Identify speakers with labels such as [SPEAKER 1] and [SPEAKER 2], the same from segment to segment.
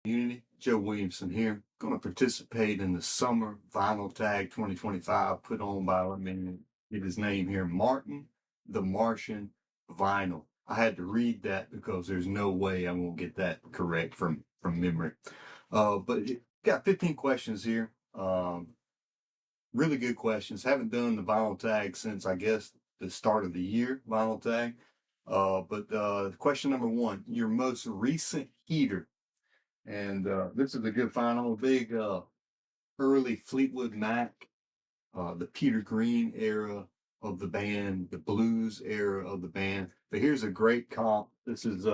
[SPEAKER 1] Community. Joe Williamson here. Going to participate in the Summer Vinyl Tag 2025 put on by, let me get his name here, Martin the Martian Vinyl. I had to read that because there's no way I'm going to get that correct from memory. But got 15 questions here. Really good questions. Haven't done the vinyl tag since, I guess, the start of the year vinyl tag. But question number one, your most recent heater. And this is a good find. I'm a big early Fleetwood Mac, the Peter Green era of the band, the blues era of the band. But here's a great comp. This is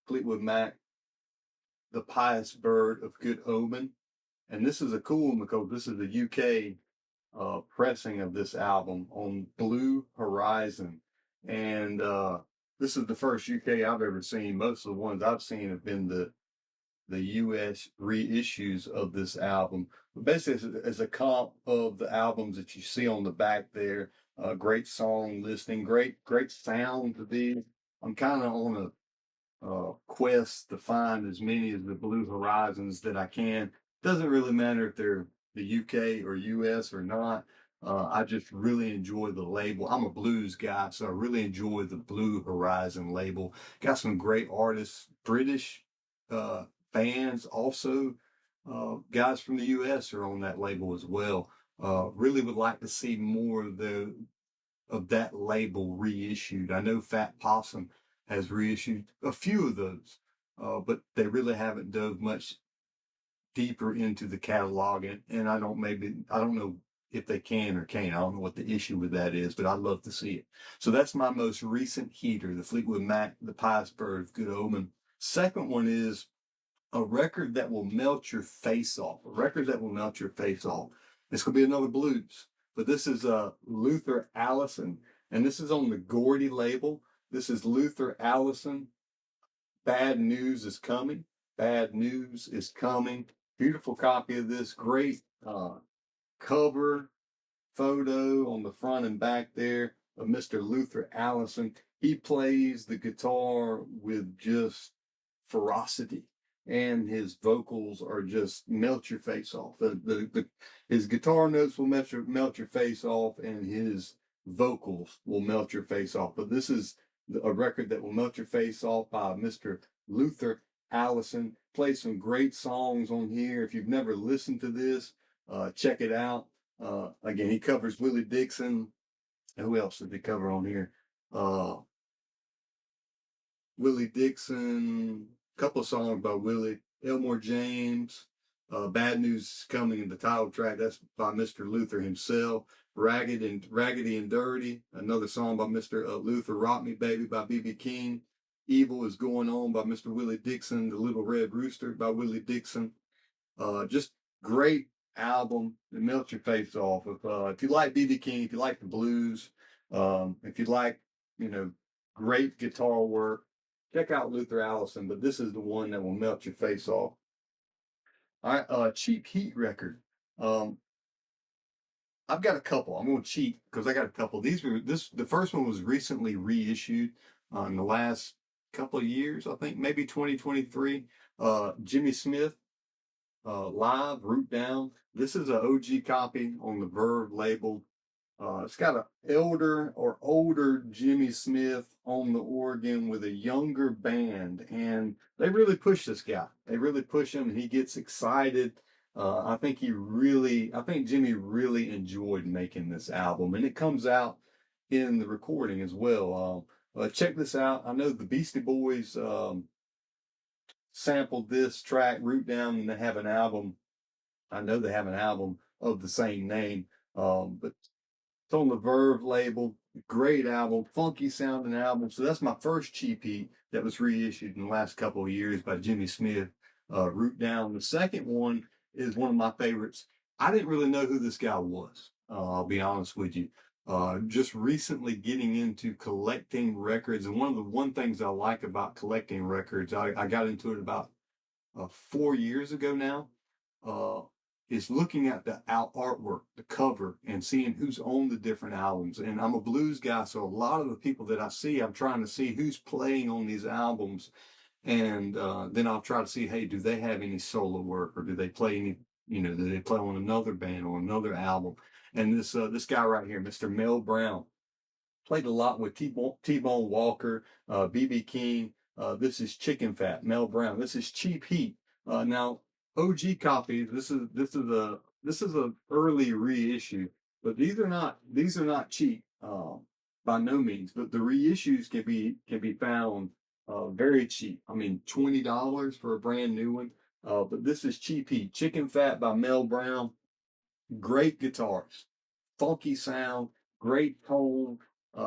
[SPEAKER 1] Fleetwood Mac, The Pious Bird of Good Omen. And this is a cool one because this is the UK pressing of this album on Blue Horizon. And this is the first UK I've ever seen. Most of the ones I've seen have been the US reissues of this album. But basically, as a comp of the albums that you see on the back there, great song listing, great sound to these. I'm kind of on a quest to find as many of the Blue Horizons that I can. Doesn't really matter if they're the UK or US or not. I just really enjoy the label. I'm a blues guy, so I really enjoy the Blue Horizon label. Got some great artists, British bands, also guys from the US are on that label as well. Really would like to see more of that label reissued. I know Fat Possum has reissued a few of those, but they really haven't dove much deeper into the catalog, and I don't know if they can or can't. I don't know what the issue with that is, but I'd love to see it. So that's my most recent heater, the Fleetwood Mac, The Pious Bird of Good Omen. Second one is a record that will melt your face off. A record that will melt your face off. It's going to be another blues, but this is Luther Allison, and this is on the Gordy label. This is Luther Allison. Bad News is Coming. Bad News is Coming. Beautiful copy of this. Great cover photo on the front and back there of Mr. Luther Allison. He plays the guitar with just ferocity, and his vocals are just melt your face off. His guitar notes will melt your face off, and his vocals will melt your face off. But this is a record that will melt your face off by Mr. Luther Allison. Play some great songs on here. If you've never listened to this, check it out. Again, he covers Willie Dixon. Who else did he cover on here? Willie Dixon, a couple of songs by Willie, Elmore James, Bad News is Coming in the title track. That's by Mr. Luther himself. Raggedy and Dirty, another song by Mr. Luther. Rock Me Baby by B.B. King. Evil is Going On by Mr. Willie Dixon. The Little Red Rooster by Willie Dixon. Just great album. It melts your face off. If you like B.B. King, if you like the blues, if you like, great guitar work, check out Luther Allison. But this is the one that will melt your face off. All right, Cheap Heat record. I've got a couple. I'm going to cheat because I got a couple. The first one was recently reissued in the last couple of years, I think maybe 2023. Jimmy Smith, live, Root Down. This is an OG copy on the Verve label. It's got an older Jimmy Smith on the organ with a younger band, and they really push this guy. They really push him, and he gets excited. I think Jimmy really enjoyed making this album, and it comes out in the recording as well. Check this out. I know the Beastie Boys sampled this track, Root Down, and they have an album. I know they have an album of the same name, but it's on the Verve label. Great album, funky sounding album. So that's my first cheap heat that was reissued in the last couple of years by Jimmy Smith, Root Down. The second one is one of my favorites. I didn't really know who this guy was. I'll be honest with you. Just recently getting into collecting records. And one things I like about collecting records, I got into it about 4 years ago now, is looking at the artwork, the cover, and seeing who's on the different albums. And I'm a blues guy, so a lot of the people that I see, I'm trying to see who's playing on these albums. And then I'll try to see, hey, do they have any solo work, or do they play any, do they play on another band or another album? And this guy right here, Mr. Mel Brown, played a lot with T-Bone Walker, BB King. This is Chicken Fat, Mel Brown. This is Cheap Heat. Now, OG copies. This is a early reissue, but these are not cheap by no means. But the reissues can be found very cheap. I mean, $20 for a brand new one. But this is Cheap Heat, Chicken Fat by Mel Brown. Great guitars, funky sound, great tone.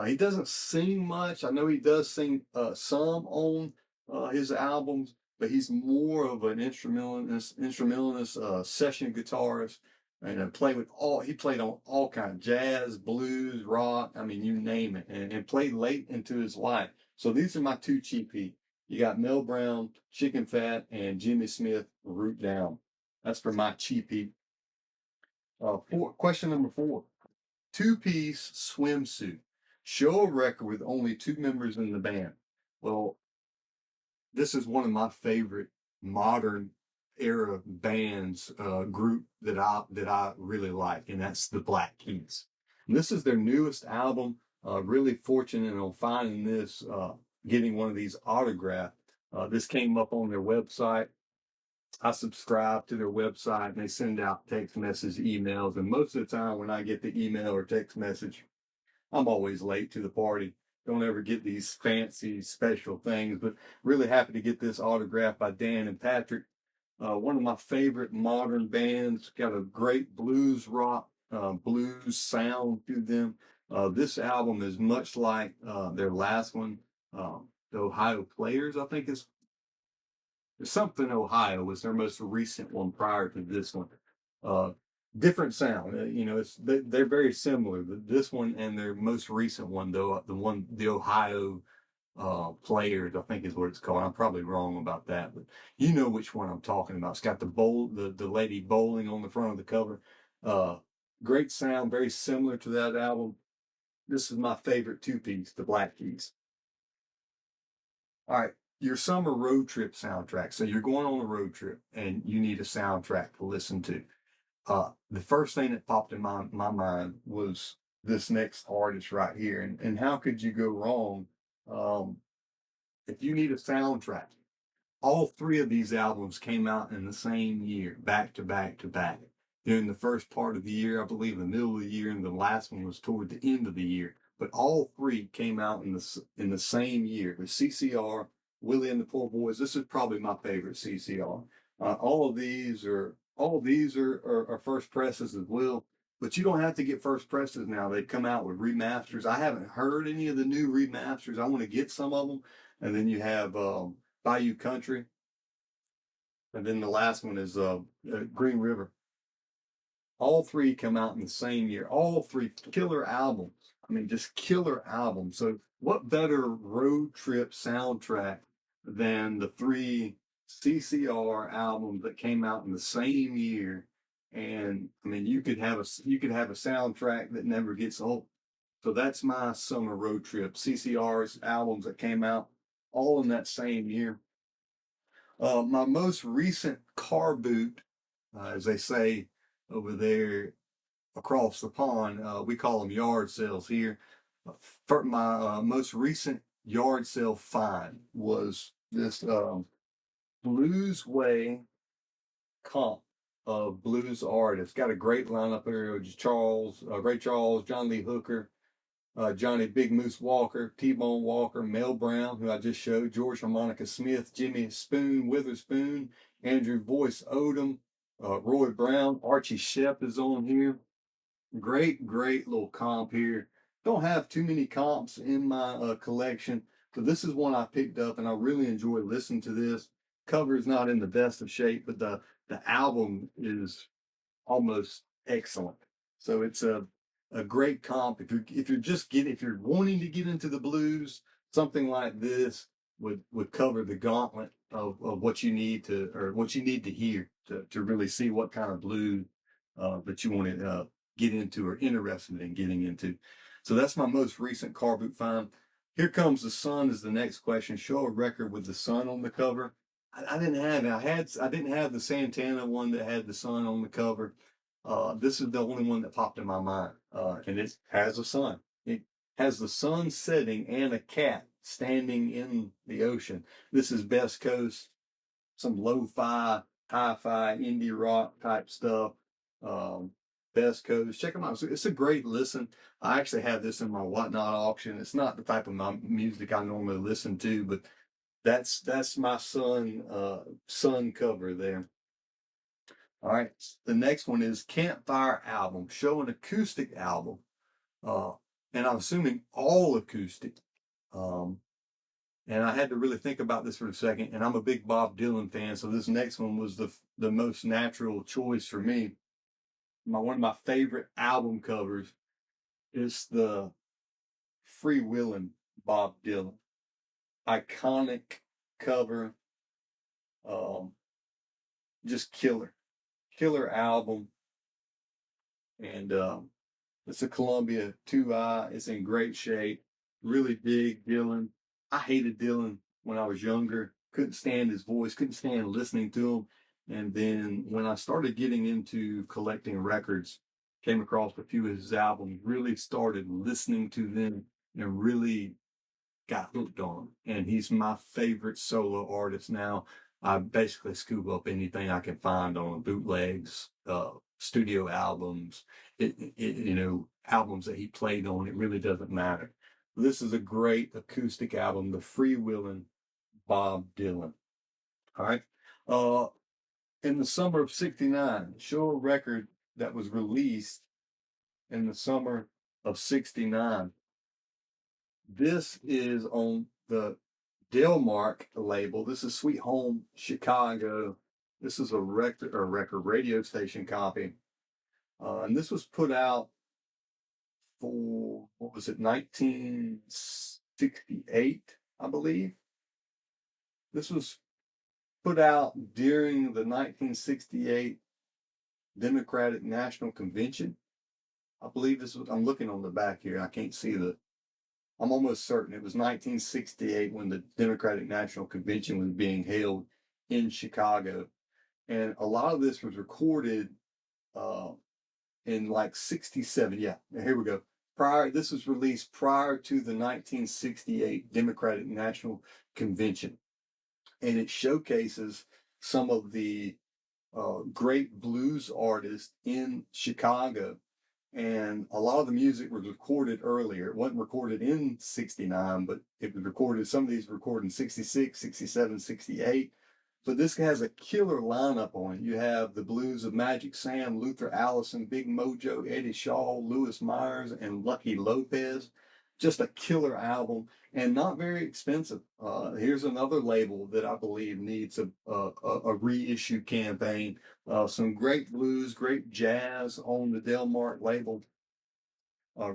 [SPEAKER 1] He doesn't sing much. I know he does sing some on his albums, but he's more of an instrumentalist, session guitarist, and he played on all kinds of jazz, blues, rock. I mean, you name it, and played late into his life. So these are my two Cheap Heat. You got Mel Brown, Chicken Fat, and Jimmy Smith, Root Down. That's for my Cheap Heat. Question number 4. Two-piece swimsuit. Show a record with only 2 members in the band. Well, this is one of my favorite modern era bands group that I really like, and that's the Black Keys. And this is their newest album. Really fortunate on finding this, getting one of these autographed. This came up on their website. I subscribe to their website, and they send out text message emails. And most of the time when I get the email or text message, I'm always late to the party. Don't ever get these fancy special things, but really happy to get this autograph by Dan and Patrick. One of my favorite modern bands, got a great blues rock, blues sound to them. This album is much like their last one, the Ohio Players, I think is something Ohio was their most recent one prior to this one. Uh, Different sound. They're very similar. This one and their most recent one, though, the Ohio Players, I think is what it's called. I'm probably wrong about that, but you know which one I'm talking about. It's got the lady bowling on the front of the cover. Uh, Great sound, very similar to that album. This is my favorite two-piece, the Black Keys. All right, your summer road trip soundtrack. So you're going on a road trip and you need a soundtrack to listen to. The first thing that popped in my mind was this next artist right here. And how could you go wrong um, if you need a soundtrack? All 3 of these albums came out in the same year, back to back to back. During the first part of the year, I believe the middle of the year, and the last one was toward the end of the year. But all 3 came out in the same year. The CCR, Willie and the Poor Boys. This is probably my favorite CCR. All of these are first presses as well. But you don't have to get first presses now. They come out with remasters. I haven't heard any of the new remasters. I want to get some of them. And then you have Bayou Country, and then the last one is Green River. All 3 come out in the same year. All 3 killer albums. I mean, just killer albums. So what better road trip soundtrack than the 3 CCR albums that came out in the same year? And I mean, you could have a soundtrack that never gets old. So that's my summer road trip. CCR's albums that came out all in that same year. My most recent car boot, as they say over there across the pond, we call them yard sales here. For my most recent yard sale find was this Blues Way comp of blues artists. Got a great lineup here: Ray Charles, John Lee Hooker, Johnny Big Moose Walker, T-Bone Walker, Mel Brown, who I just showed, George Harmonica Smith, Jimmy Spoon, Witherspoon, Andrew Boyce Odom, Roy Brown, Archie Shepp is on here. Great, great little comp here. Don't have too many comps in my collection, but this is one I picked up and I really enjoy listening to this. Cover is not in the best of shape, but the album is almost excellent. So it's a great comp. If you're wanting to get into the blues, something like this would cover the gauntlet of what you need to hear to really see what kind of blues that you want to get into or interested in getting into. So that's my most recent car boot find. Here Comes the Sun is the next question. Show a record with the sun on the cover. I didn't have it. I didn't have the Santana one that had the sun on the cover. This is the only one that popped in my mind, and it has a sun. It has the sun setting and a cat standing in the ocean. This is Best Coast, some lo-fi, hi-fi, indie rock type stuff. Um, Best Coast. Check them out. It's a great listen. I actually have this in my Whatnot auction. It's not the type of music I normally listen to, but that's my sun cover there. All right. The next one is Campfire Album. Show an acoustic album. Uh, and I'm assuming all acoustic. Um, and I had to really think about this for a second. And I'm a big Bob Dylan fan, so this next one was the most natural choice for me. One of my favorite album covers is the Freewheelin' Bob Dylan. Iconic cover. Just killer album. And it's a Columbia 2i. It's in great shape. Really dig Dylan. I hated Dylan when I was younger. Couldn't stand his voice. Couldn't stand listening to him. And then when I started getting into collecting records, came across a few of his albums, really started listening to them and really got hooked on him. And he's my favorite solo artist now. I basically scoop up anything I can find on bootlegs, studio albums, albums that he played on. It really doesn't matter. This is a great acoustic album, the Freewheelin' Bob Dylan. All right. In the summer of '69, show a record that was released in the summer of '69. This is on the Delmark label. This is Sweet Home Chicago. This is a record radio station copy. And this was put out for, 1968, I believe. This was put out during the 1968 Democratic National Convention. I believe I'm looking on the back here. I can't see I'm almost certain it was 1968 when the Democratic National Convention was being held in Chicago. And a lot of this was recorded in like 67. Yeah, here we go. This was released prior to the 1968 Democratic National Convention. And it showcases some of the great blues artists in Chicago. And a lot of the music was recorded earlier. It wasn't recorded in '69, but it was recorded, some of these were recorded in '66, '67, '68. But this has a killer lineup on it. You have the blues of Magic Sam, Luther Allison, Big Mojo, Eddie Shaw, Louis Myers, and Lucky Lopez. Just a killer album and not very expensive. Here's another label that I believe needs a reissue campaign. Some great blues, great jazz on the Delmark label.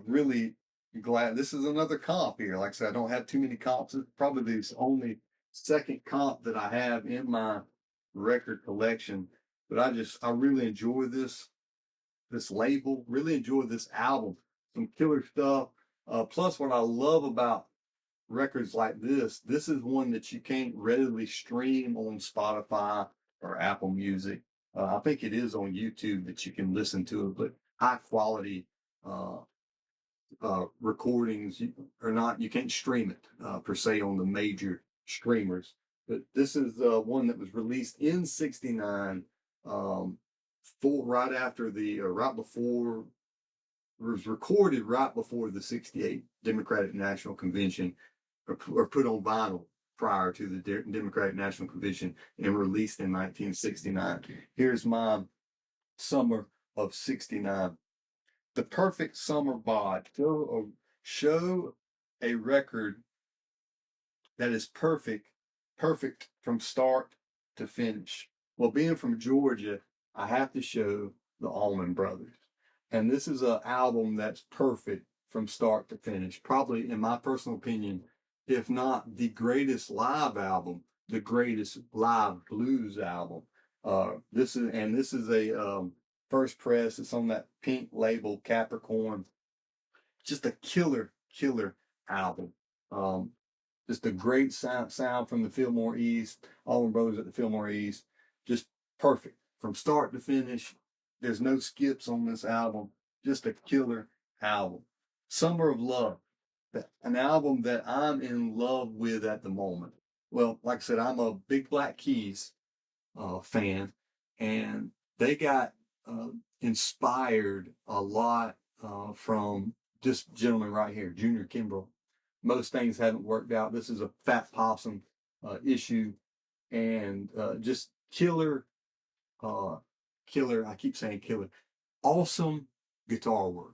[SPEAKER 1] Really glad. This is another comp here. Like I said, I don't have too many comps. It's probably the only second comp that I have in my record collection. But I really enjoy this label. Really enjoy this album. Some killer stuff. Plus, what I love about records like this is one that you can't readily stream on Spotify or Apple Music. I think it is on YouTube that you can listen to it, but high quality recordings or not, you can't stream it per se on the major streamers. But this is one that was released in '69, right after right before. It was recorded right before the '68 Democratic National Convention, or put on vinyl prior to the Democratic National Convention and released in 1969. Here's my summer of '69. The Perfect Summer Bod. Show a record that is perfect from start to finish. Well, being from Georgia, I have to show the Allman Brothers. And this is an album that's perfect from start to finish. Probably, in my personal opinion, if not the greatest live album, the greatest live blues album. This is a first press. It's on that pink label, Capricorn. Just a killer album. Um, just a great sound from the Fillmore East, Allman Brothers at the Fillmore East. Just perfect from start to finish. There's no skips on this album. Just a killer album. Summer of Love, an album that I'm in love with at the moment. Well, like I said, I'm a big Black Keys fan, and they got uh, inspired a lot from this gentleman right here, Junior Kimbrough. Most things haven't worked out. This is a Fat Possum issue, and just killer, uh, killer. I keep saying killer. Awesome guitar work.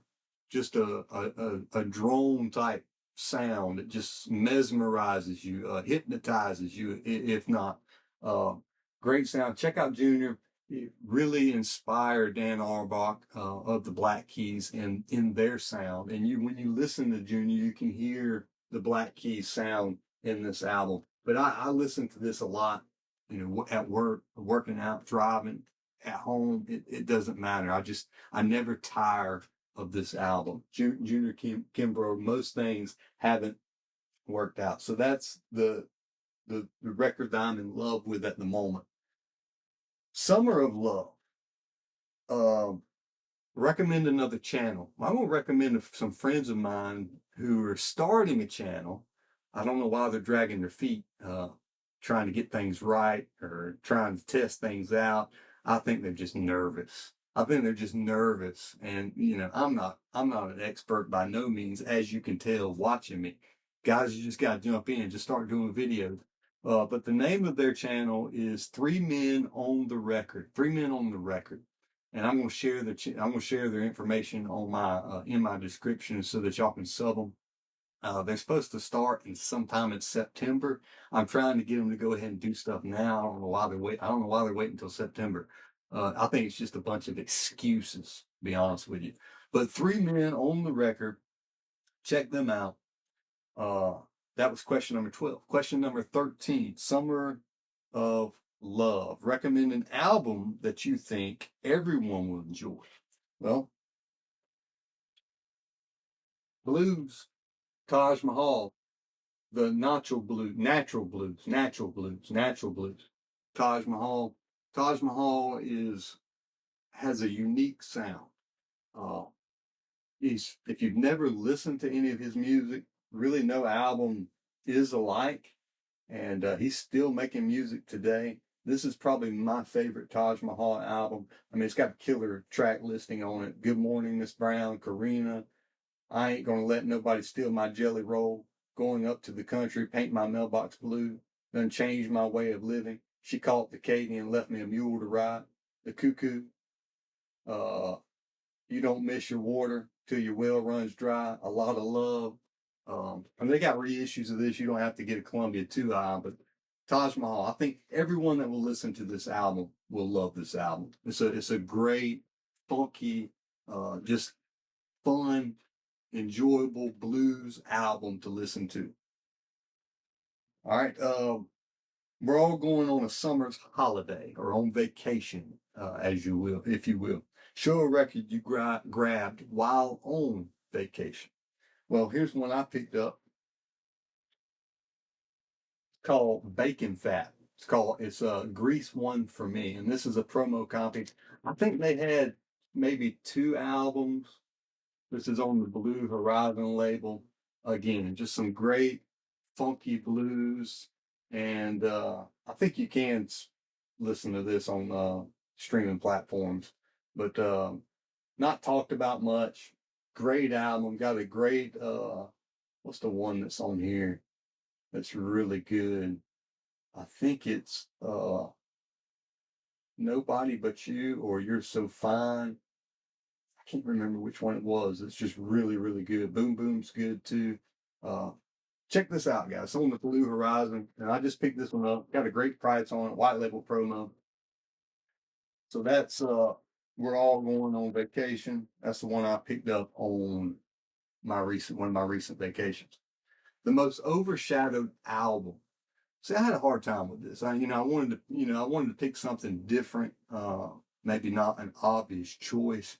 [SPEAKER 1] Just a drone type sound that just mesmerizes you, hypnotizes you, if not. Uh, Great sound. Check out Junior. It really inspired Dan Auerbach of the Black Keys in their sound. And when you listen to Junior, you can hear the Black Keys sound in this album. But I listen to this a lot, at work, working out, driving, at home. It doesn't matter. I never tire of this album. Junior Kimbrough, most things haven't worked out. So that's the record that I'm in love with at the moment. Summer of Love. Recommend another channel. I'm going to recommend some friends of mine who are starting a channel. I don't know why they're dragging their feet, trying to get things right or trying to test things out. I think they're just nervous. I think they're just nervous. And, I'm not an expert by no means, as you can tell watching me. Guys, you just got to jump in and just start doing videos. But the name of their channel is Three Men on the Record. Three Men on the Record, and I'm going to share their information on my in my description so that y'all can sub them. They're supposed to start in sometime in September. I'm trying to get them to go ahead and do stuff now. I don't know why they're waiting until September. I think it's just a bunch of excuses, to be honest with you. But Three Men on the Record, check them out. That was question number 12. Question number 13, Summer of Love. Recommend an album that you think everyone will enjoy. Well, blues, Taj Mahal, the natural blues, Taj Mahal. Taj Mahal has a unique sound. Uh, if you've never listened to any of his music, really no album is alike, and he's still making music today. This is probably my favorite Taj Mahal album. I mean, it's got a killer track listing on it. Good Morning, Miss Brown, Karina, I Ain't Gonna Let Nobody Steal My Jelly Roll, Going Up to the Country, Paint My Mailbox Blue, Done Changed My Way of Living, She Caught the Katie and Left Me a Mule to Ride, The Cuckoo, uh, You Don't Miss Your Water Till Your Well Runs Dry, A Lot of Love. I mean, they got reissues of this. You don't have to get a Columbia 2i, but Taj Mahal, I think everyone that will listen to this album will love this album. It's a great, funky, just fun, enjoyable blues album to listen to. All right, we're all going on a summer's holiday or on vacation, as you will, if you will. Show a record you grabbed while on vacation. Well, here's one I picked up called Bacon Fat. It's a Grease One for Me, and this is a promo copy. I think they had maybe 2 albums. This is on the Blue Horizon label. Again, just some great funky blues, and I think you can listen to this on streaming platforms, but not talked about much. Great album. Got a great what's the one that's on here that's really good? I think it's Nobody But You or You're So Fine. I can't remember which one it was. It's just really, really good. Boom Boom's good too. Check this out, guys. It's on the Blue Horizon, and I just picked this one up. Got a great price on it, white label promo. So that's we're all going on vacation. That's the one I picked up on one of my recent vacations. The most overshadowed album. See, I had a hard time with this. I wanted to pick something different, maybe not an obvious choice,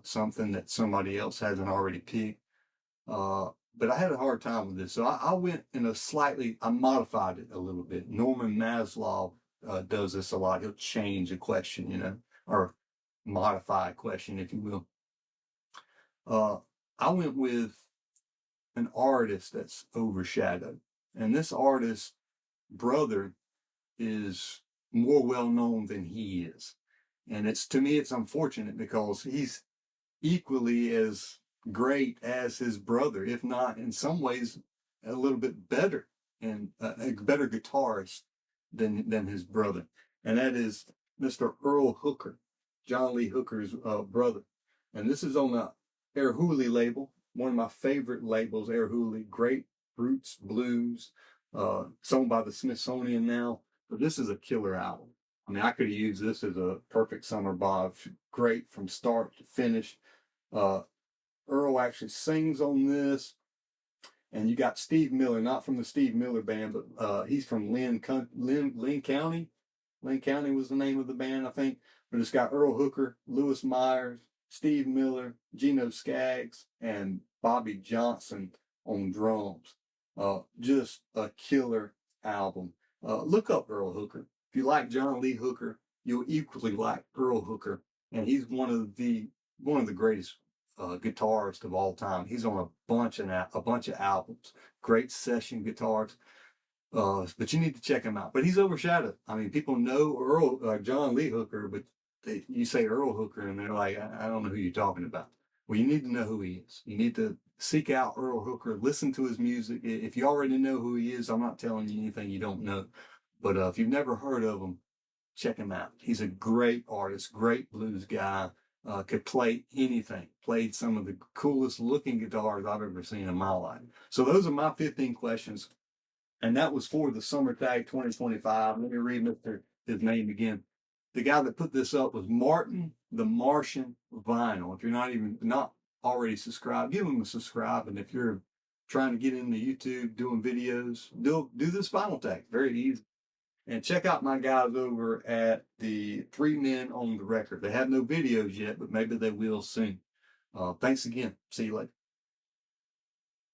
[SPEAKER 1] something that somebody else hasn't already picked. but I had a hard time with this. So I went in I modified it a little bit. Norman Maslow does this a lot. He'll change a question, or modify a question, if you will. I went with an artist that's overshadowed. And this artist's brother is more well known than he is. And to me, it's unfortunate because he's equally as great as his brother, if not in some ways a little bit better and a better guitarist than his brother. And that is Mr. Earl Hooker, John Lee Hooker's brother. And this is on the Erhuli label, one of my favorite labels, Erhuli, great roots blues, sung by the Smithsonian now. But this is a killer album. I mean, I could have used this as a perfect summer bob. Great from start to finish. Earl actually sings on this. And you got Steve Miller, not from the Steve Miller Band, but he's from Lynn County. Lynn County was the name of the band, I think. But it's got Earl Hooker, Lewis Myers, Steve Miller, Gino Skaggs, and Bobby Johnson on drums. Just a killer album. Look up Earl Hooker. If you like John Lee Hooker, you'll equally like Earl Hooker, and he's one of the greatest guitarist of all time. He's on a bunch of albums, great session guitars. But you need to check him out. But he's overshadowed. I mean, people know John Lee Hooker, but you say Earl Hooker, and they're like, I don't know who you're talking about. Well, you need to know who he is. You need to seek out Earl Hooker, listen to his music. If you already know who he is, I'm not telling you anything you don't know. But if you've never heard of him, check him out. He's a great artist, great blues guy. Could play anything. Played some of the coolest looking guitars I've ever seen in my life. So those are my 15 questions. And that was for the Summer Tag 2025. Let me read his name again. The guy that put this up was Martin the Martian Vinyl. If you're not already subscribed, give him a subscribe. And if you're trying to get into YouTube, doing videos, do this vinyl tag. Very easy. And check out my guys over at the Three Men on the Record. They have no videos yet, but maybe they will soon. Thanks again. See you later.